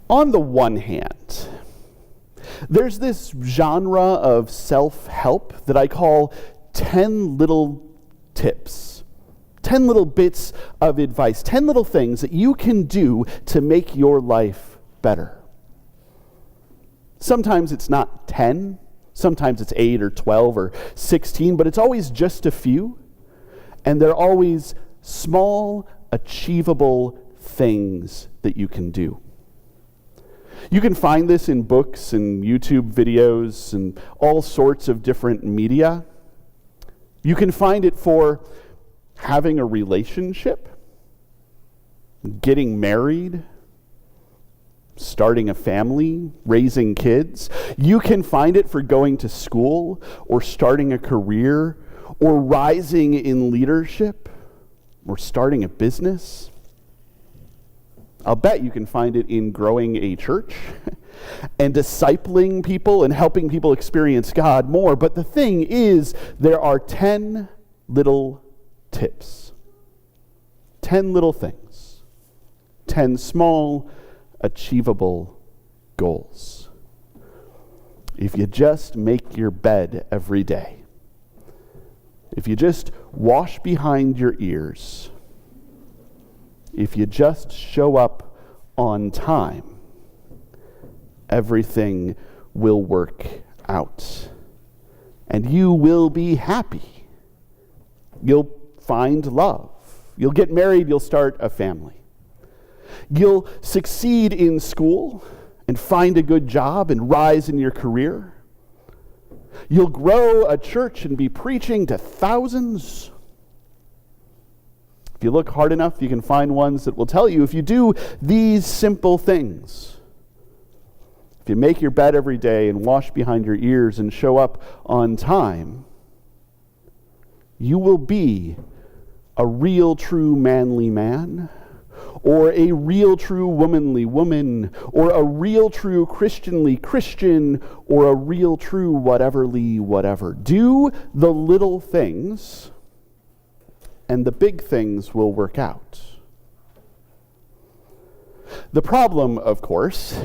On the one hand, there's this genre of self-help that I call 10 little tips, 10 little bits of advice, 10 little things that you can do to make your life better. Sometimes it's not 10, sometimes it's 8 or 12 or 16, but it's always just a few, and they're always small, achievable things that you can do. You can find this in books and YouTube videos and all sorts of different media. You can find it for having a relationship, getting married, starting a family, raising kids. You can find it for going to school or starting a career or rising in leadership or starting a business. I'll bet you can find it in growing a church and discipling people and helping people experience God more. But the thing is, there are 10 little tips. 10 little things. 10 small, achievable goals. If you just make your bed every day, if you just wash behind your ears, if you just show up on time, everything will work out. And you will be happy. You'll find love. You'll get married, you'll start a family. You'll succeed in school and find a good job and rise in your career. You'll grow a church and be preaching to thousands. If you look hard enough, you can find ones that will tell you if you do these simple things, if you make your bed every day and wash behind your ears and show up on time, you will be a real true manly man, or a real true womanly woman, or a real true Christianly Christian, or a real true whateverly whatever. Do the little things, and the big things will work out. The problem, of course,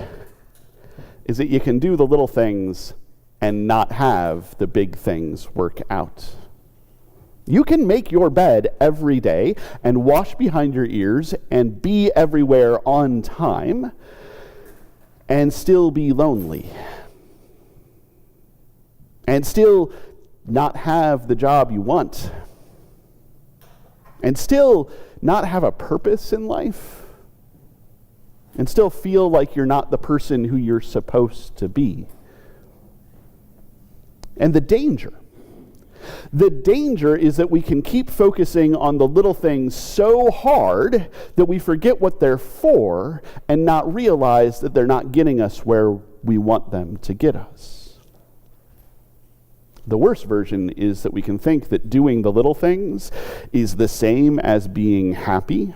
is that you can do the little things and not have the big things work out. You can make your bed every day and wash behind your ears and be everywhere on time and still be lonely. And still not have the job you want. And still not have a purpose in life. And still feel like you're not the person who you're supposed to be. And the danger is that we can keep focusing on the little things so hard that we forget what they're for and not realize that they're not getting us where we want them to get us. The worst version is that we can think that doing the little things is the same as being happy,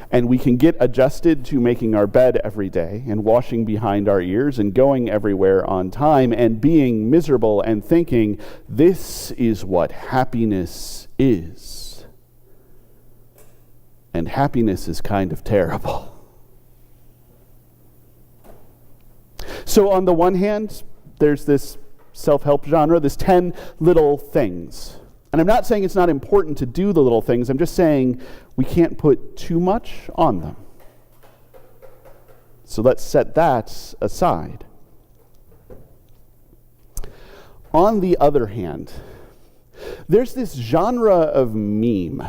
and we can get adjusted to making our bed every day and washing behind our ears and going everywhere on time and being miserable and thinking, this is what happiness is. And happiness is kind of terrible. So on the one hand, there's this self-help genre, this 10 little things. And I'm not saying it's not important to do the little things. I'm just saying we can't put too much on them. So let's set that aside. On the other hand, there's this genre of meme,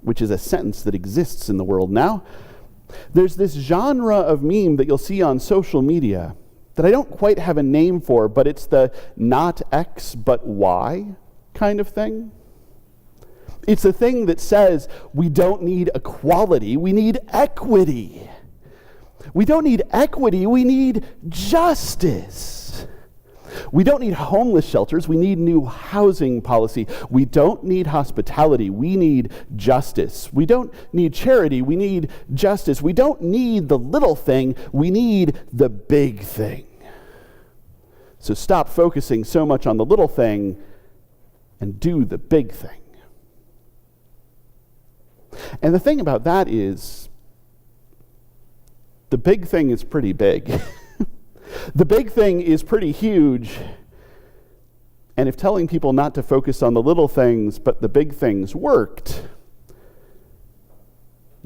which is a sentence that exists in the world now. There's this genre of meme that you'll see on social media that I don't quite have a name for, but it's the not X but Y kind of thing. It's a thing that says we don't need equality, we need equity. We don't need equity, we need justice. We don't need homeless shelters, we need new housing policy. We don't need hospitality, we need justice. We don't need charity, we need justice. We don't need the little thing, we need the big thing. So stop focusing so much on the little thing and do the big thing. And the thing about that is, the big thing is pretty big. The big thing is pretty huge. And if telling people not to focus on the little things, but the big things worked,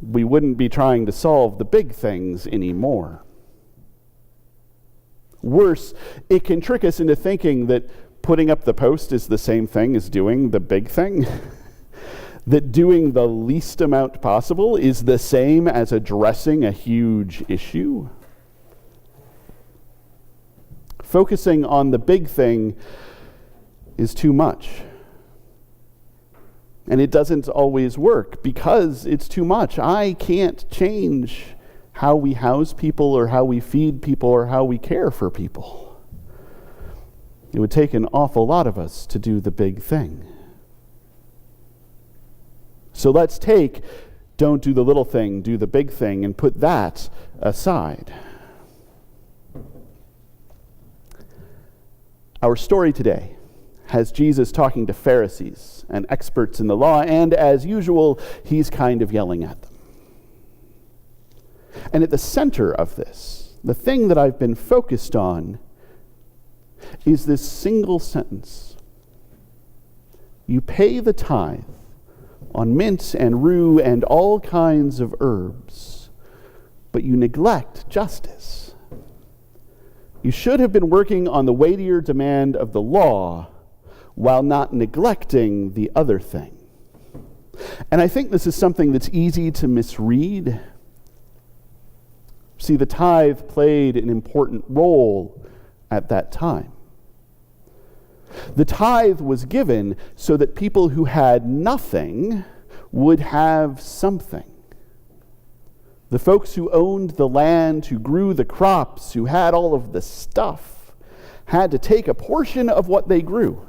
we wouldn't be trying to solve the big things anymore. Worse, it can trick us into thinking that putting up the post is the same thing as doing the big thing. That doing the least amount possible is the same as addressing a huge issue. Focusing on the big thing is too much. And it doesn't always work because it's too much. I can't change how we house people or how we feed people or how we care for people. It would take an awful lot of us to do the big thing. So let's take, don't do the little thing, do the big thing, and put that aside. Our story today has Jesus talking to Pharisees and experts in the law, and as usual, he's kind of yelling at them. And at the center of this, the thing that I've been focused on, is this single sentence. You pay the tithe on mint and rue and all kinds of herbs, but you neglect justice. You should have been working on the weightier demand of the law while not neglecting the other thing. And I think this is something that's easy to misread. See, the tithe played an important role at that time. The tithe was given so that people who had nothing would have something. The folks who owned the land, who grew the crops, who had all of the stuff, had to take a portion of what they grew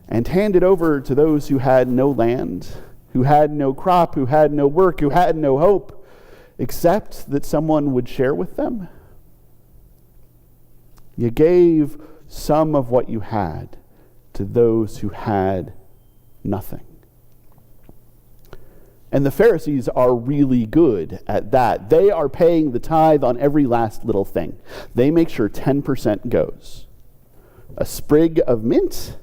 and hand it over to those who had no land, who had no crop, who had no work, who had no hope, except that someone would share with them. You gave some of what you had to those who had nothing. And the Pharisees are really good at that. They are paying the tithe on every last little thing. They make sure 10% goes. A sprig of mint,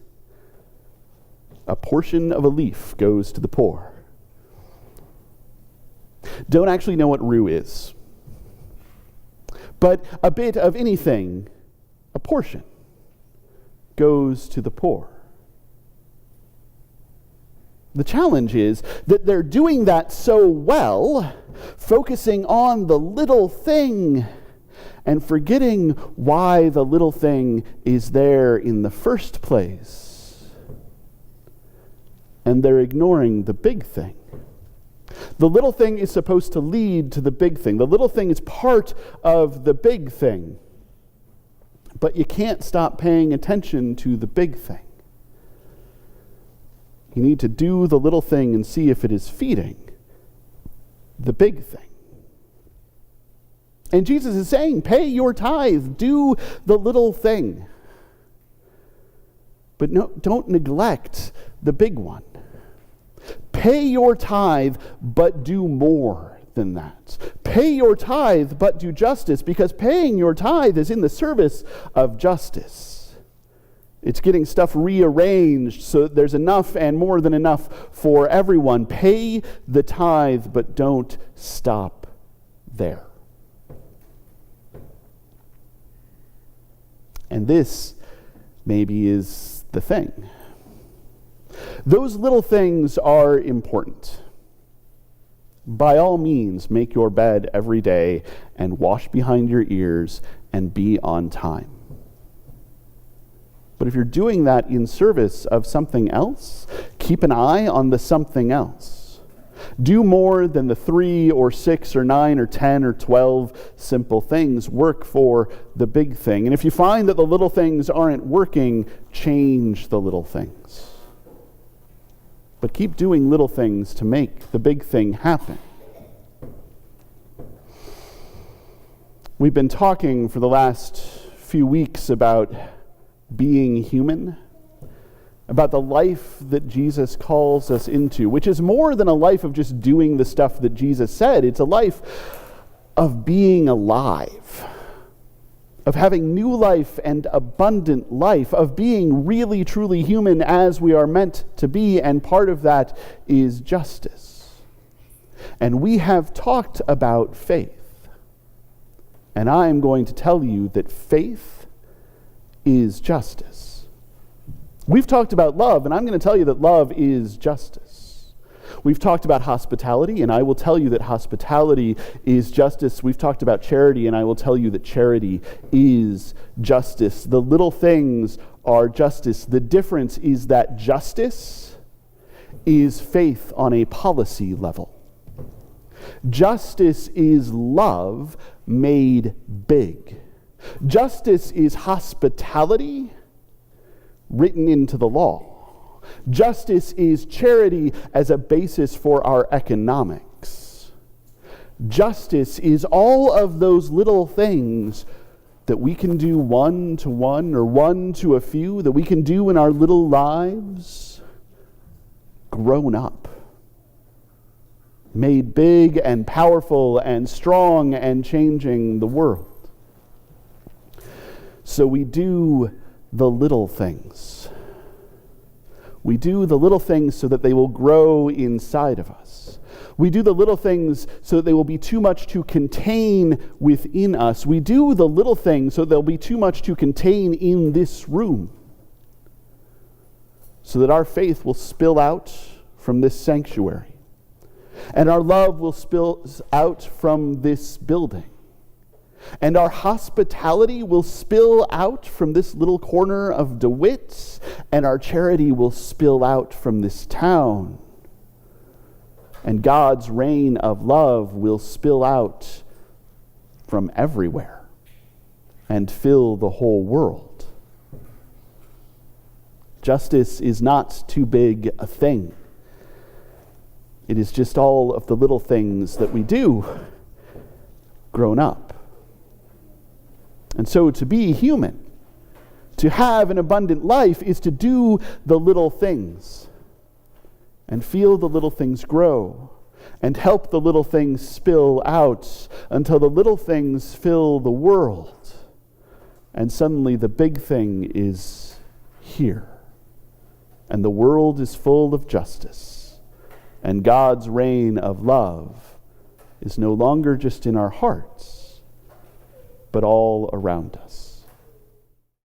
a portion of a leaf goes to the poor. Don't actually know what rue is, but a bit of anything, a portion, goes to the poor. The challenge is that they're doing that so well, focusing on the little thing and forgetting why the little thing is there in the first place. And they're ignoring the big thing. The little thing is supposed to lead to the big thing. The little thing is part of the big thing. But you can't stop paying attention to the big thing. You need to do the little thing and see if it is feeding the big thing. And Jesus is saying, pay your tithe, do the little thing. But no, don't neglect the big one. Pay your tithe, but do more than that. Pay your tithe, but do justice, because paying your tithe is in the service of justice. It's getting stuff rearranged so that there's enough and more than enough for everyone. Pay the tithe, but don't stop there. And this maybe is the thing. Those little things are important. By all means, make your bed every day and wash behind your ears and be on time. But if you're doing that in service of something else, keep an eye on the something else. Do more than the 3 or 6 or 9 or 10 or 12 simple things. Work for the big thing. And if you find that the little things aren't working, change the little things. But keep doing little things to make the big thing happen. We've been talking for the last few weeks about being human, about the life that Jesus calls us into, which is more than a life of just doing the stuff that Jesus said. It's a life of being alive, of having new life and abundant life, of being really, truly human as we are meant to be, and part of that is justice. And we have talked about faith. And I am going to tell you that faith is justice. We've talked about love, and I'm going to tell you that love is justice. We've talked about hospitality, and I will tell you that hospitality is justice. We've talked about charity, and I will tell you that charity is justice. The little things are justice. The difference is that justice is faith on a policy level. Justice is love made big. Justice is hospitality written into the law. Justice is charity as a basis for our economics. Justice is all of those little things that we can do one to one or one to a few, that we can do in our little lives, grown up, made big and powerful and strong and changing the world. So we do the little things. We do the little things so that they will grow inside of us. We do the little things so that they will be too much to contain within us. We do the little things so they'll be too much to contain in this room, so that our faith will spill out from this sanctuary, and our love will spill out from this building, and our hospitality will spill out from this little corner of DeWitt, and our charity will spill out from this town. And God's reign of love will spill out from everywhere and fill the whole world. Justice is not too big a thing. It is just all of the little things that we do grown up. And so to be human, to have an abundant life, is to do the little things and feel the little things grow and help the little things spill out until the little things fill the world. And suddenly the big thing is here. And the world is full of justice. And God's reign of love is no longer just in our hearts, but all around us.